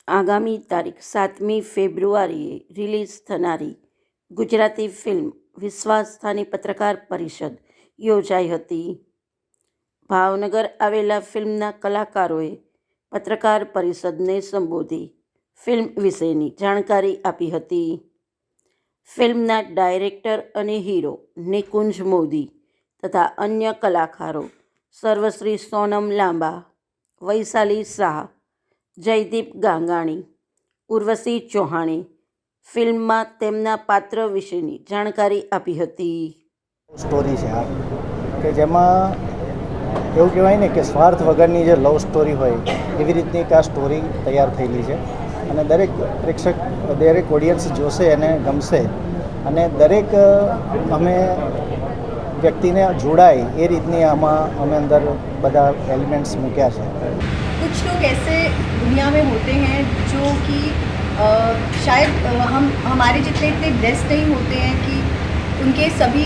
આગામી તારીખ 7મી ફેબ્રુઆરીએ રિલીઝ થનારી ગુજરાતી ફિલ્મ વિશ્વાસ્થાની પત્રકાર પરિષદ યોજાઈ હતી. ભાવનગર આવેલા ફિલ્મના કલાકારોએ પત્રકાર પરિષદને સંબોધી ફિલ્મ વિશેની જાણકારી આપી હતી. ફિલ્મના ડાયરેક્ટર અને હીરો નિકુંજ મોદી તથા અન્ય કલાકારો સર્વશ્રી સોનમ લાંબા, વૈશાલી શાહ, જયદીપ ગાંગાણી, ઉર્વશી ચૌહાણે ફિલ્મમાં તેમના પાત્ર વિશેની જાણકારી આપી હતી. સ્ટોરી છે આ કે જેમાં એવું કહેવાય ને કે સ્વાર્થ વગરની જે લવ સ્ટોરી હોય એવી રીતની એક આ સ્ટોરી તૈયાર થયેલી છે અને દરેક પ્રેક્ષક, દરેક ઓડિયન્સ જોશે અને ગમશે અને દરેક અમે વ્યક્તિને જોડાય એ રીતની આમાં અમે અંદર બધા એલિમેન્ટ્સ મૂક્યા છે. कुछ लोग ऐसे दुनिया में होते हैं जो कि शायद हम हमारे जितने इतने ब्लेस्ड नहीं होते हैं कि उनके सभी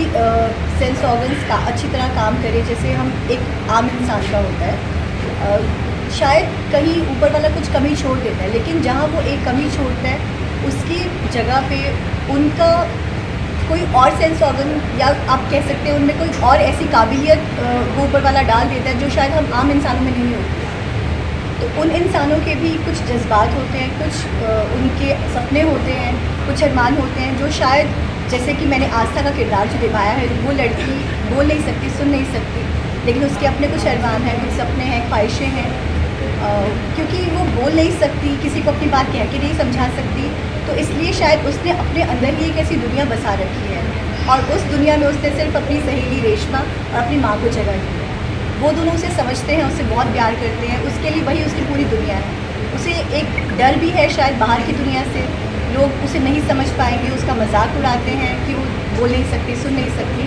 सेंस ऑर्गन्स का अच्छी तरह काम करे जैसे हम एक आम इंसान का होता है. शायद कहीं ऊपर वाला कुछ कमी छोड़ देता है, लेकिन जहाँ वो एक कमी छोड़ता है उसकी जगह पे उनका कोई और सेंस ऑर्गन या आप कह सकते हैं उनमें कोई और ऐसी काबिलियत वो ऊपर वाला डाल देता है जो शायद हम आम इंसानों में नहीं होती. तो उन इंसानों के भी कुछ जज्बात होते हैं, कुछ उनके सपने होते हैं, कुछ अरमान होते हैं जो शायद जैसे कि मैंने आस्था का किरदार जो निभाया है, वो लड़की बोल नहीं सकती, सुन नहीं सकती, लेकिन उसके अपने कुछ अरमान हैं, कुछ सपने हैं, ख्वाहिशें हैं. क्योंकि वो बोल नहीं सकती, किसी को अपनी बात कह के नहीं समझा सकती, तो इसलिए शायद उसने अपने अंदर ही एक ऐसी दुनिया बसा रखी है और उस दुनिया में उसने सिर्फ अपनी सहेली रेशमा और अपनी माँ को जगह दी है. वो दोनों उसे समझते हैं, उससे बहुत प्यार करते हैं, उसके लिए वही उसकी पूरी दुनिया है. उसे एक डर भी है शायद बाहर की दुनिया से, लोग उसे नहीं समझ पाएंगे, उसका मजाक उड़ाते हैं कि वो बोल नहीं सकती, सुन नहीं सकती.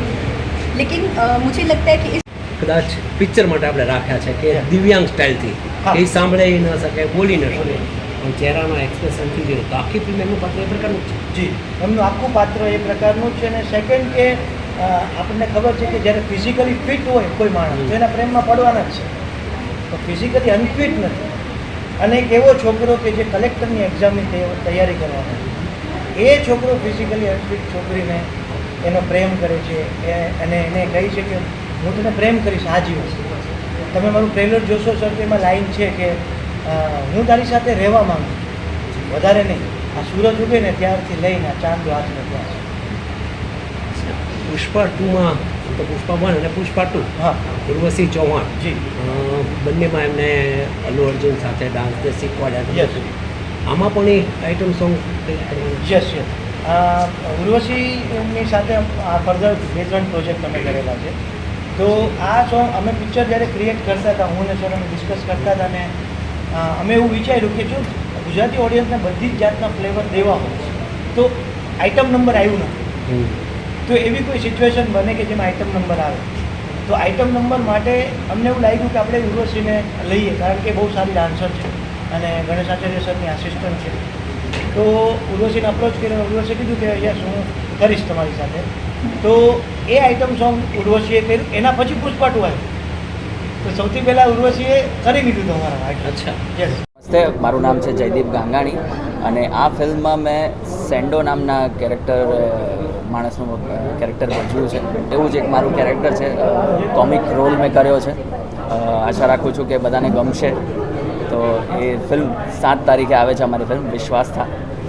लेकिन मुझे लगता है कि इस કદાચ પિક્ચર માટે આપણે રાખ્યા છે કે દિવ્યાંગ સ્ટાઇલથી એ સાંભળી ન શકે, બોલી ન શકે, પણ ચહેરાના એક્સપ્રેશનથી જોઈએ તો આખી ફિલ્મ એમનું પાત્ર એ પ્રકારનું જ છે. જી, એમનું આખું પાત્ર એ પ્રકારનું જ છે. અને સેકન્ડ કે આપણને ખબર છે કે જ્યારે ફિઝિકલી ફિટ હોય કોઈ માણસ તો એના પ્રેમમાં પડવાના જ છે, તો ફિઝિકલી અનફિટ નથી. અને એક એવો છોકરો કે જે કલેક્ટરની એક્ઝામની તૈયારી કરવાનો, એ છોકરો ફિઝિકલી અનફિટ છોકરીને એનો પ્રેમ કરે છે અને એને કહે છે કે હું તને પ્રેમ કરીશ આજીવન. તમે મારું ટ્રેલર જોશો સર, તો એમાં લાઈન છે કે હું તારી સાથે રહેવા માંગુ છું, વધારે નહીં. આ સૂરજ ઉગે ને ત્યારથી લઈને આ ચાંદ હાથને ત્યાં. પુષ્પા 2માં તો પુષ્પા 1 અને પુષ્પા 2, હા, ઉર્વશી ચૌહાણ જી, બંનેમાં એમને અલ્લુ અર્જુન સાથે ડાન્સ શીખવાડ્યા. યસ, આમાં પણ એ આઇટમ સોંગ યસ યસ. ઉર્વશીની સાથે ફર્ધર 2-3 પ્રોજેક્ટ અમે કરેલા છે. તો આ સોંગ અમે પિક્ચર જ્યારે ક્રિએટ કરતા હતા, હું ને સર અમે ડિસ્કસ કરતા હતા ને અમે એવું વિચાર્યું કે જો ગુજરાતી ઓડિયન્સને બધી જ જાતના ફ્લેવર દેવા હોય તો આઇટમ નંબર આવ્યું નથી, તો એવી કોઈ સિચ્યુએશન બને કે જેમાં આઇટમ નંબર આવે. તો આઇટમ નંબર માટે અમને એવું લાગ્યું કે આપણે ઉર્વશીને લઈએ, કારણ કે બહુ સારી ડાન્સર છે અને ગણેશ આચાર્ય સરની આસિસ્ટન્ટ છે. તો ઉર્વશીને અપ્રોચ કર્યો, ઉર્વશીએ કીધું કે યસ હું કરીશ તમારી સાથે. તો એ આઇટમ સોંગ ઉર્વશીએ કર્યું. એના પછી પુષ્પા 2 આવ્યું, તો સૌથી પહેલાં ઉર્વશીએ કરી દીધું તમારા આઇટમ. અચ્છા, યસ. નમસ્તે, મારું નામ છે જયદીપ ગાંગાણી અને આ ફિલ્મમાં મેં સેન્ડો નામના માણસનું કેરેક્ટર ભજવ્યું છે. એવું જ એક મારું કેરેક્ટર છે, કોમિક રોલ મેં કર્યો છે. આશા રાખું છું કે બધાને ગમશે. તો એ ફિલ્મ 7 તારીખે આવે છે, અમારી ફિલ્મ વિશ્વાસ્થા.